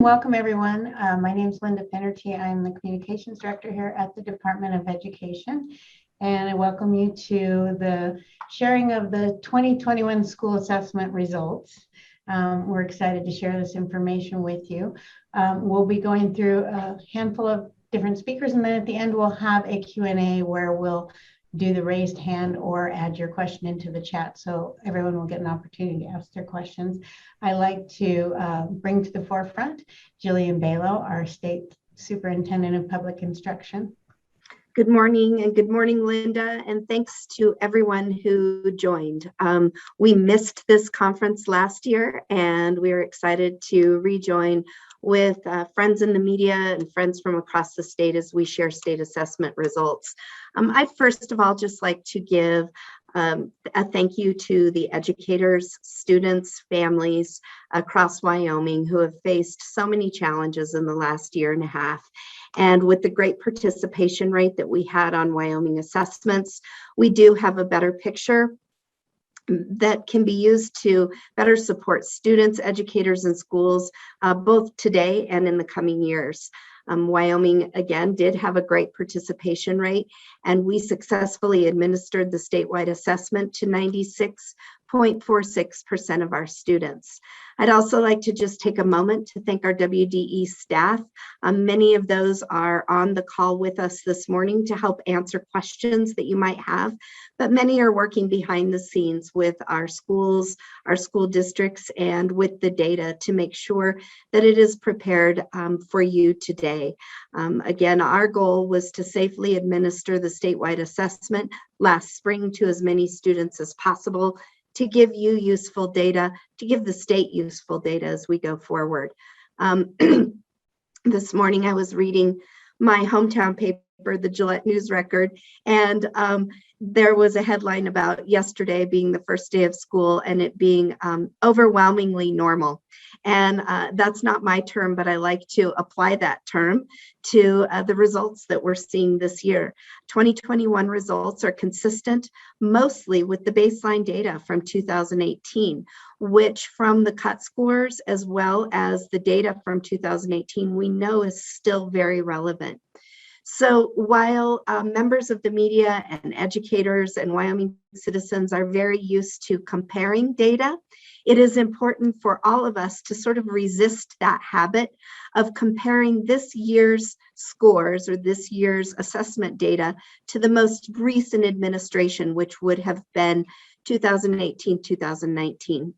Welcome, everyone. My name is Linda Finnerty. I'm the Communications Director here at the Department of Education, and I welcome you to the sharing of the 2021 school assessment results. We're excited to share this information with you. We'll be going through a handful of different speakers, and then at the end we'll have a Q&A where we'll do the raised hand or add your question into the chat, so everyone will get an opportunity to ask their questions. I like to bring to the forefront Jillian Balo, our State Superintendent of Public Instruction. Good morning, and good morning, Linda, and thanks to everyone who joined. We missed this conference last year, and we are excited to rejoin with friends in the media and friends from across the state as we share state assessment results. I'd first of all just like to give a thank you to the educators, students, families across Wyoming who have faced so many challenges in the last year and a half. And with the great participation rate that we had on Wyoming assessments, we do have a better picture that can be used to better support students, educators, and schools, both today and in the coming years. Wyoming, again, did have a great participation rate, and we successfully administered the statewide assessment to 96.46% of our students. I'd also like to just take a moment to thank our WDE staff. Many of those are on the call with us this morning to help answer questions that you might have, but many are working behind the scenes with our schools, our school districts, and with the data to make sure that it is prepared for you today. Again, our goal was to safely administer the statewide assessment last spring to as many students as possible, to give you useful data, to give the state useful data as we go forward. This morning I was reading my hometown paper, the Gillette News Record, and there was a headline about yesterday being the first day of school and it being overwhelmingly normal. And that's not my term, but I like to apply that term to the results that we're seeing this year. 2021 results are consistent mostly with the baseline data from 2018, which from the cut scores as well as the data from 2018, we know is still very relevant. So while members of the media and educators and Wyoming citizens are very used to comparing data, it is important for all of us to sort of resist that habit of comparing this year's scores or this year's assessment data to the most recent administration, which would have been 2018-2019.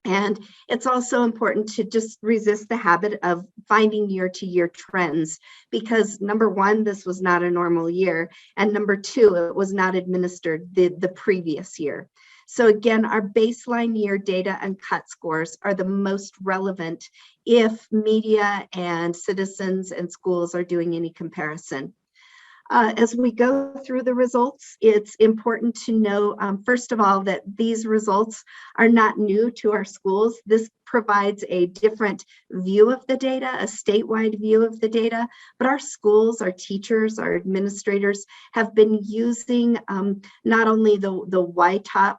And it's also important to just resist the habit of finding year-to-year trends because number one, this was not a normal year, and number two, it was not administered the previous year. So again, our baseline year data and cut scores are the most relevant if media and citizens and schools are doing any comparison. As we go through the results, it's important to know, first of all, that these results are not new to our schools. This provides a different view of the data, a statewide view of the data, but our schools, our teachers, our administrators have been using not only the YTOP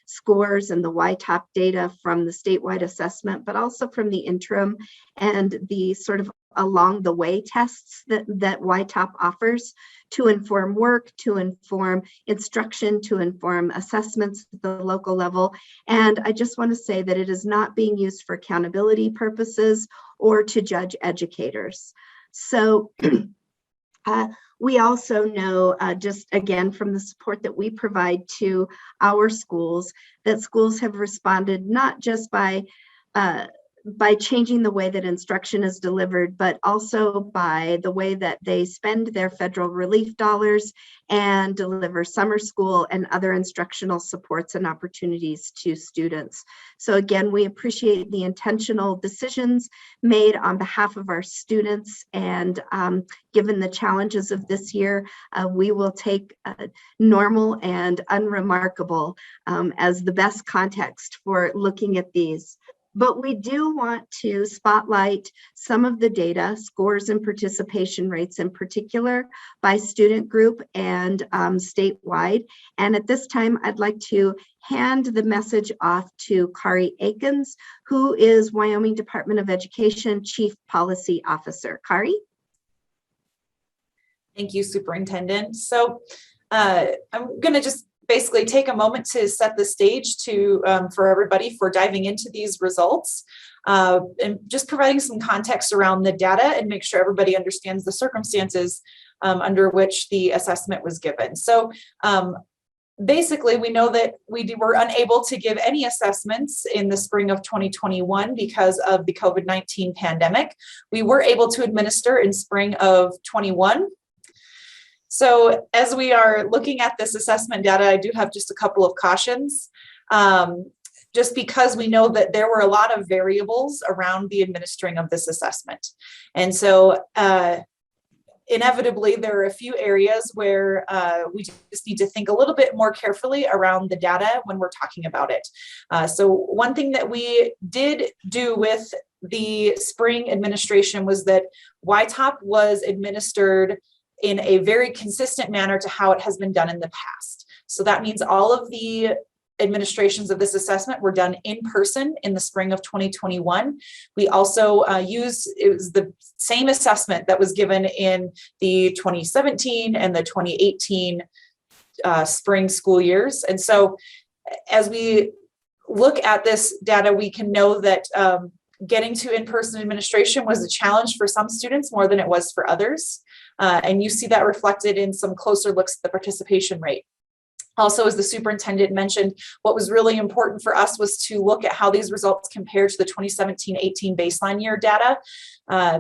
scores and the YTOP data from the statewide assessment, but also from the interim and the sort of along the way tests that YTOP offers to inform work, to inform instruction, to inform assessments at the local level. And I just want to say that it is not being used for accountability purposes or to judge educators. So we also know, just again from the support that we provide to our schools, that schools have responded not just by changing the way that instruction is delivered, but also by the way that they spend their federal relief dollars and deliver summer school and other instructional supports and opportunities to students. So again, we appreciate the intentional decisions made on behalf of our students, and given the challenges of this year, we will take normal and unremarkable as the best context for looking at these. But we do want to spotlight some of the data, scores and participation rates in particular by student group and statewide. And at this time, I'd like to hand the message off to Kari Akins, who is Wyoming Department of Education Chief Policy Officer. Kari? Thank you, Superintendent. So I'm going to just basically take a moment to set the stage for everybody for diving into these results and just providing some context around the data and make sure everybody understands the circumstances under which the assessment was given. So basically, we know that we were unable to give any assessments in the spring of 2021 because of the COVID-19 pandemic. We were able to administer in spring of 21. So as we are looking at this assessment data, I do have just a couple of cautions, just because we know that there were a lot of variables around the administering of this assessment. And so inevitably, there are a few areas where we just need to think a little bit more carefully around the data when we're talking about it. So one thing that we did do with the spring administration was that YTOP was administered in a very consistent manner to how it has been done in the past. So that means all of the administrations of this assessment were done in person in the spring of 2021. We also it was the same assessment that was given in the 2017 and the 2018 spring school years. And so as we look at this data, we can know that getting to in-person administration was a challenge for some students more than it was for others. And you see that reflected in some closer looks at the participation rate. Also, as the superintendent mentioned, what was really important for us was to look at how these results compare to the 2017-18 baseline year data,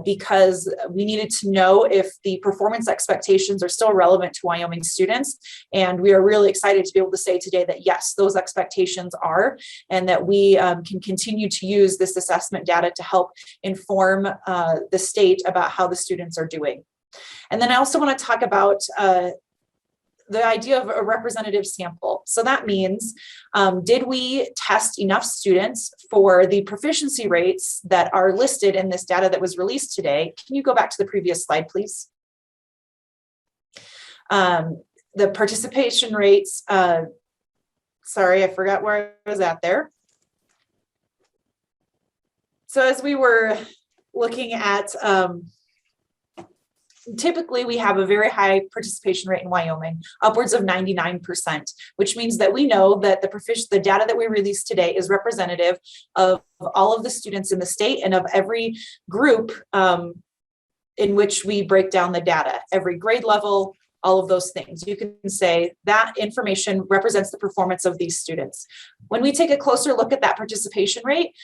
because we needed to know if the performance expectations are still relevant to Wyoming students. And we are really excited to be able to say today that yes, those expectations are, and that we can continue to use this assessment data to help inform the state about how the students are doing. And then I also want to talk about the idea of a representative sample. So that means, did we test enough students for the proficiency rates that are listed in this data that was released today? Can you go back to the previous slide, please? The participation rates, sorry, I forgot where I was at there. So as we were looking at, typically we have a very high participation rate in Wyoming, upwards of 99%, which means that we know that the data that we released today is representative of all of the students in the state and of every group in which we break down the data, every grade level, all of those things. You can say that information represents the performance of these students. When we take a closer look at that participation rate,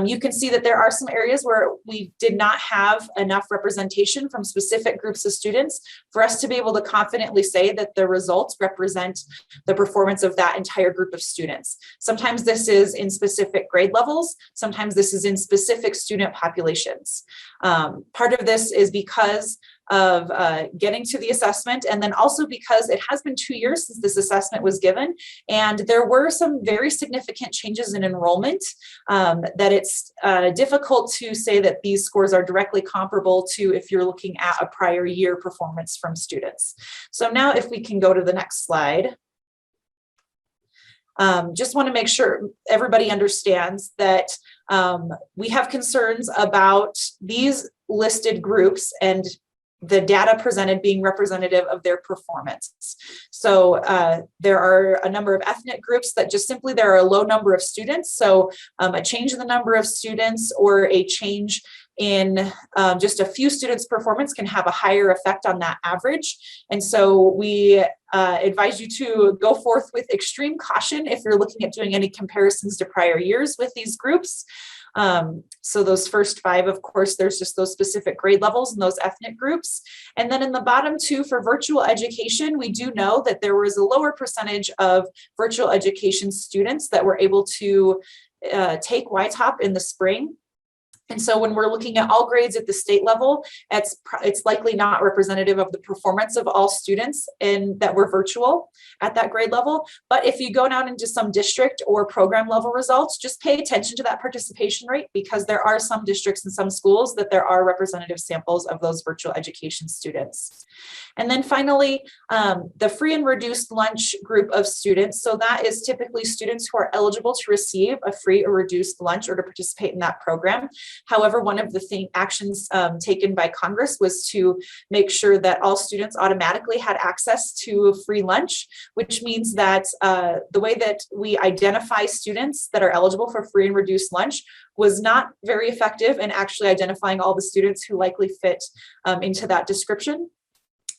you can see that there are some areas where we did not have enough representation from specific groups of students for us to be able to confidently say that the results represent the performance of that entire group of students. Sometimes this is in specific grade levels, sometimes this is in specific student populations. Part of this is because of getting to the assessment, and then also because it has been 2 years since this assessment was given, and there were some very significant changes in enrollment that it's difficult to say that these scores are directly comparable to if you're looking at a prior year performance from students. So now if we can go to the next slide. Just want to make sure everybody understands that we have concerns about these listed groups and the data presented being representative of their performance. So there are a number of ethnic groups that just simply there are a low number of students. So a change in the number of students or a change in just a few students' performance can have a higher effect on that average. And so we advise you to go forth with extreme caution if you're looking at doing any comparisons to prior years with these groups. So those first 5, of course, there's just those specific grade levels and those ethnic groups. And then in the bottom 2 for virtual education, we do know that there was a lower percentage of virtual education students that were able to take YTOP in the spring. And so when we're looking at all grades at the state level, it's likely not representative of the performance of all students and that were virtual at that grade level. But if you go down into some district or program level results, just pay attention to that participation rate, because there are some districts and some schools that there are representative samples of those virtual education students. And then finally, the free and reduced lunch group of students. So that is typically students who are eligible to receive a free or reduced lunch or to participate in that program. However, one of the actions taken by Congress was to make sure that all students automatically had access to free lunch, which means that the way that we identify students that are eligible for free and reduced lunch was not very effective in actually identifying all the students who likely fit into that description.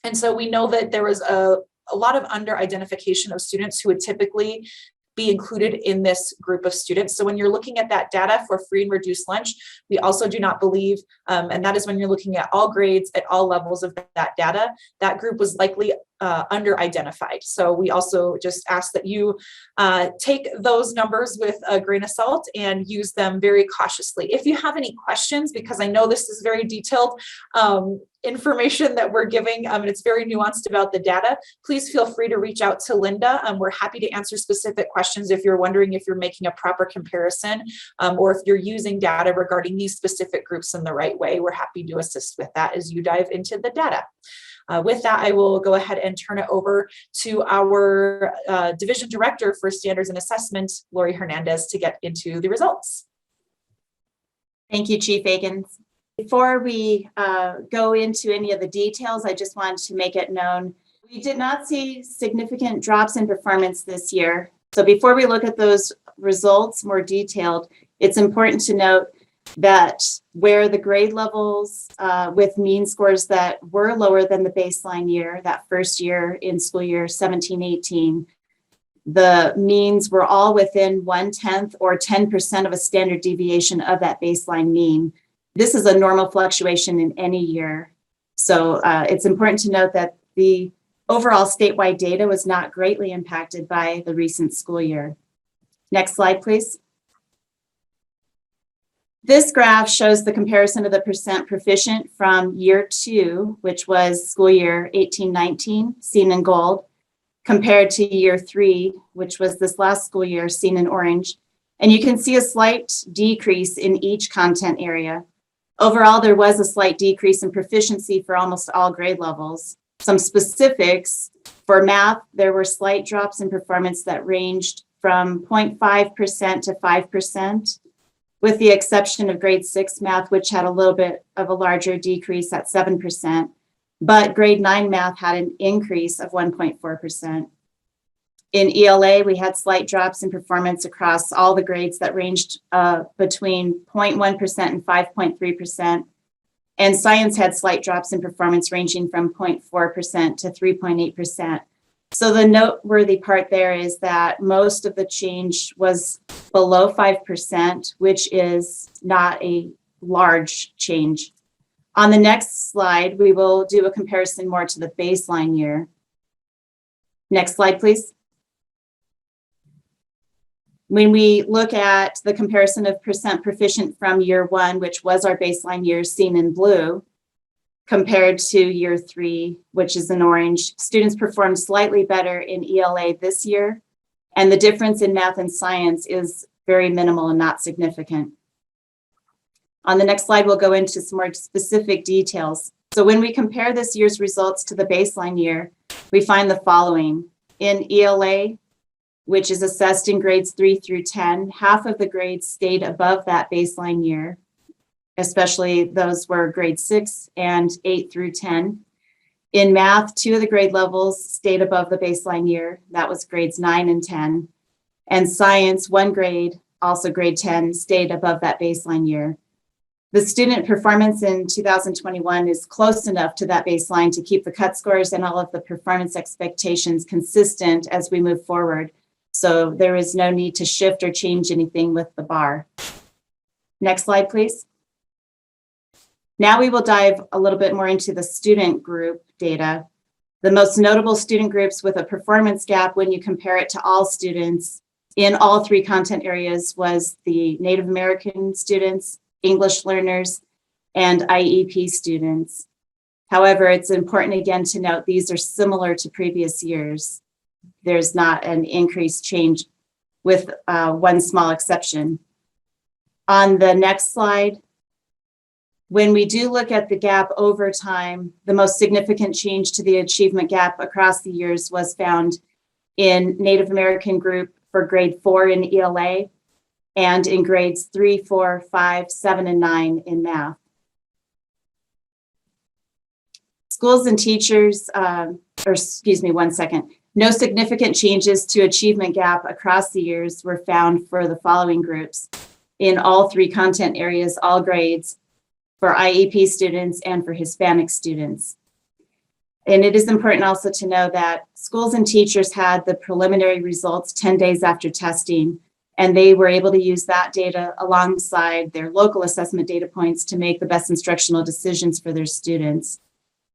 And so we know that there was a lot of under-identification of students who would typically be included in this group of students. So when you're looking at that data for free and reduced lunch, we also do not believe, and that is when you're looking at all grades at all levels of that data, that group was likely under-identified. So we also just ask that you take those numbers with a grain of salt and use them very cautiously. If you have any questions, because I know this is very detailed information that we're giving, and it's very nuanced about the data, please feel free to reach out to Linda. We're happy to answer specific questions if you're wondering if you're making a proper comparison or if you're using data regarding these specific groups in the right way. We're happy to assist with that as you dive into the data. With that, I will go ahead and turn it over to our Division Director for Standards and Assessment, Lori Hernandez, to get into the results. Thank you, Chief Akins. Before we go into any of the details, I just wanted to make it known we did not see significant drops in performance this year. So before we look at those results more detailed, it's important to note that where the grade levels with mean scores that were lower than the baseline year, that first year in school year 17-18, the means were all within 1/10 or 10% of a standard deviation of that baseline mean. This is a normal fluctuation in any year. So it's important to note that the overall statewide data was not greatly impacted by the recent school year. Next slide, please. This graph shows the comparison of the percent proficient from year 2, which was school year 18-19, seen in gold, compared to year 3, which was this last school year, seen in orange. And you can see a slight decrease in each content area. Overall, there was a slight decrease in proficiency for almost all grade levels. Some specifics: for math, there were slight drops in performance that ranged from 0.5% to 5%, with the exception of grade 6 math, which had a little bit of a larger decrease at 7%. But grade 9 math had an increase of 1.4%. In ELA, we had slight drops in performance across all the grades that ranged between 0.1% and 5.3%. And science had slight drops in performance ranging from 0.4% to 3.8%. So the noteworthy part there is that most of the change was below 5%, which is not a large change. On the next slide, we will do a comparison more to the baseline year. Next slide, please. When we look at the comparison of percent proficient from year 1, which was our baseline year seen in blue, compared to year 3, which is in orange, students performed slightly better in ELA this year, and the difference in math and science is very minimal and not significant. On the next slide, we'll go into some more specific details. So when we compare this year's results to the baseline year, we find the following. In ELA, which is assessed in grades 3 through 10, half of the grades stayed above that baseline year, especially those were grade 6 and 8 through 10. In math, 2 of the grade levels stayed above the baseline year. That was grades 9 and 10. And science, 1 grade, also grade 10, stayed above that baseline year. The student performance in 2021 is close enough to that baseline to keep the cut scores and all of the performance expectations consistent as we move forward. So there is no need to shift or change anything with the bar. Next slide, please. Now we will dive a little bit more into the student group data. The most notable student groups with a performance gap when you compare it to all students in all 3 content areas was the Native American students, English learners, and IEP students. However, it's important again to note these are similar to previous years. There's not an increased change with one small exception. On the next slide, when we do look at the gap over time, the most significant change to the achievement gap across the years was found in Native American group for grade 4 in ELA and in grades 3, 4, 5, 7, and 9 in math. Schools and teachers, no significant changes to achievement gap across the years were found for the following groups in all 3 content areas, all grades, for IEP students and for Hispanic students. And it is important also to know that schools and teachers had the preliminary results 10 days after testing, and they were able to use that data alongside their local assessment data points to make the best instructional decisions for their students.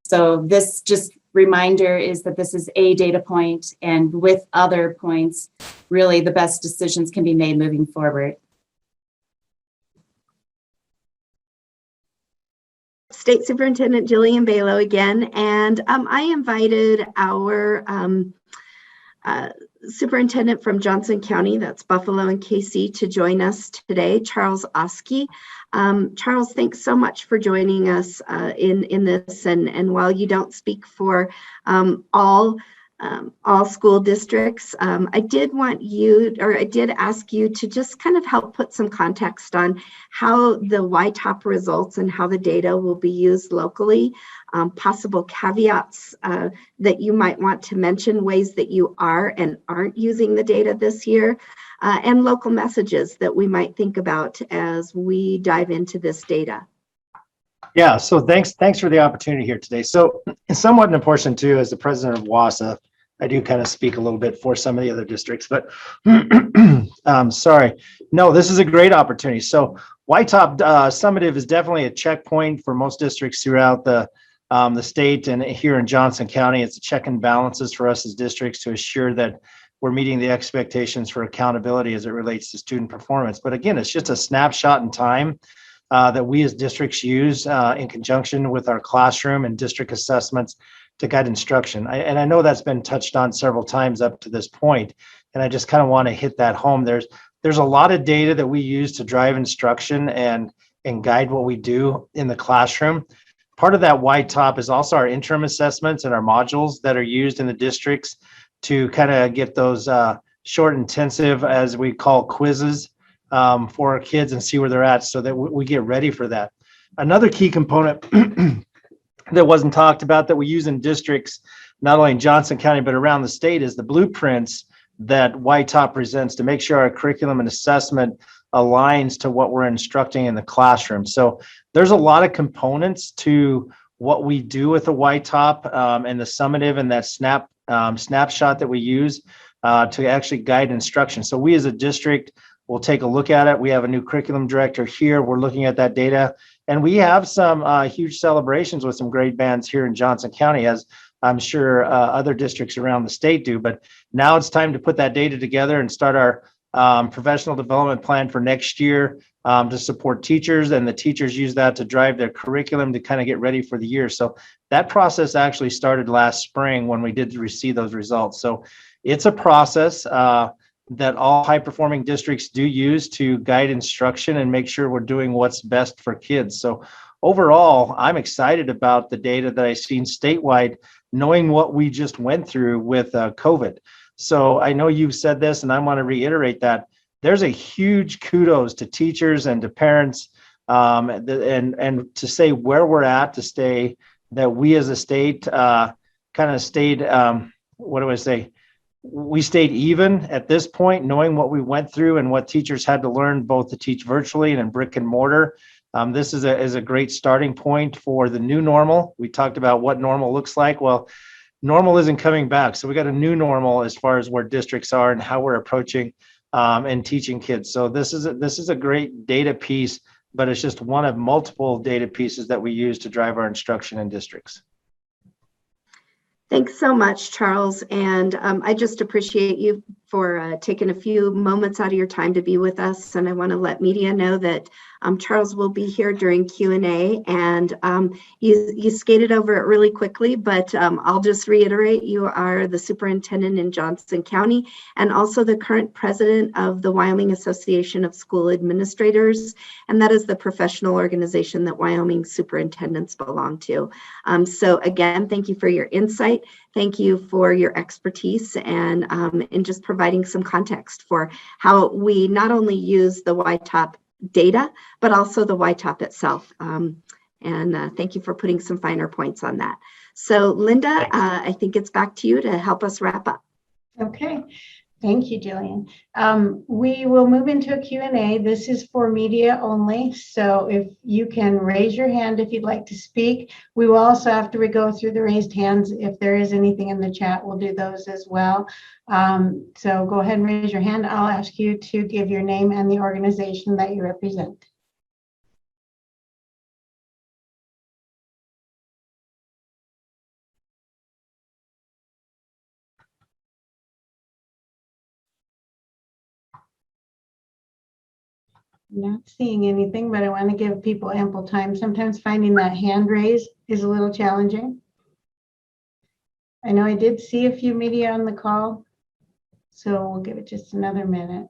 So this just reminder is that this is a data point, and with other points, really the best decisions can be made moving forward. State Superintendent Jillian Balo again, and I invited our superintendent from Johnson County, that's Buffalo and KC, to join us today, Charles Oski. Charles, thanks so much for joining us in this, and while you don't speak for all school districts, I did ask you to just kind of help put some context on how the YTOP results and how the data will be used locally, possible caveats that you might want to mention, ways that you are and aren't using the data this year, and local messages that we might think about as we dive into this data. Yeah, so thanks for the opportunity here today. So somewhat in portion too, as the president of WASA, I do kind of speak a little bit for some of the other districts, but sorry. No, this is a great opportunity. So YTOP summative is definitely a checkpoint for most districts throughout the state, and here in Johnson County, it's a check and balances for us as districts to assure that we're meeting the expectations for accountability as it relates to student performance. But again, it's just a snapshot in time that we as districts use in conjunction with our classroom and district assessments to guide instruction. And I know that's been touched on several times up to this point, and I just kind of want to hit that home. There's a lot of data that we use to drive instruction and guide what we do in the classroom. Part of that YTOP is also our interim assessments and our modules that are used in the districts to kind of get those short intensive, as we call, quizzes for our kids and see where they're at so that we get ready for that. Another key component that wasn't talked about that we use in districts, not only in Johnson County, but around the state, is the blueprints that YTOP presents to make sure our curriculum and assessment aligns to what we're instructing in the classroom. So there's a lot of components to what we do with the YTOP and the summative and that snapshot that we use to actually guide instruction. So we as a district will take a look at it. We have a new curriculum director here. We're looking at that data. And we have some huge celebrations with some grade bands here in Johnson County, as I'm sure other districts around the state do. But now it's time to put that data together and start our professional development plan for next year to support teachers. And the teachers use that to drive their curriculum to kind of get ready for the year. So that process actually started last spring when we did receive those results. So it's a process that all high-performing districts do use to guide instruction and make sure we're doing what's best for kids. So overall, I'm excited about the data that I've seen statewide, knowing what we just went through with COVID. So I know you've said this, and I want to reiterate that there's a huge kudos to teachers and to parents, and to say where we're at, to stay that we as a state kind of stayed, we stayed even at this point, knowing what we went through and what teachers had to learn both to teach virtually and in brick and mortar. This is a great starting point for the new normal. We talked about what normal looks like. Well, normal isn't coming back. So we got a new normal as far as where districts are and how we're approaching and teaching kids. So this is a great data piece, but it's just one of multiple data pieces that we use to drive our instruction in districts. Thanks so much, Charles. And I just appreciate you for taking a few moments out of your time to be with us. And I want to let media know that Charles will be here during Q&A, and you skated over it really quickly, but I'll just reiterate, you are the superintendent in Johnson County and also the current president of the Wyoming Association of School Administrators, and that is the professional organization that Wyoming superintendents belong to. So again, thank you for your insight. Thank you for your expertise and in just providing some context for how we not only use the YTOP data, but also the YTOP itself. Thank you for putting some finer points on that. So Linda, I think it's back to you to help us wrap up. Okay. Thank you, Jillian. We will move into a Q&A. This is for media only. So if you can raise your hand if you'd like to speak. We will also, after we go through the raised hands, if there is anything in the chat, we'll do those as well. So go ahead and raise your hand. I'll ask you to give your name and the organization that you represent. Not seeing anything, but I want to give people ample time. Sometimes finding that hand raise is a little challenging. I know I did see a few media on the call, so we'll give it just another minute.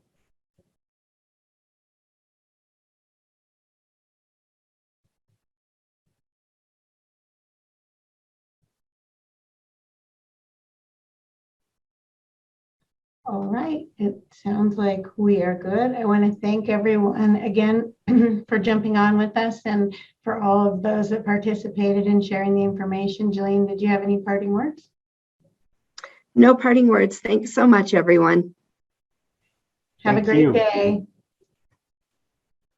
All right, it sounds like we are good. I want to thank everyone again for jumping on with us and for all of those that participated in sharing the information. Jillian, did you have any parting words? No parting words. Thanks so much, everyone. Have a great day.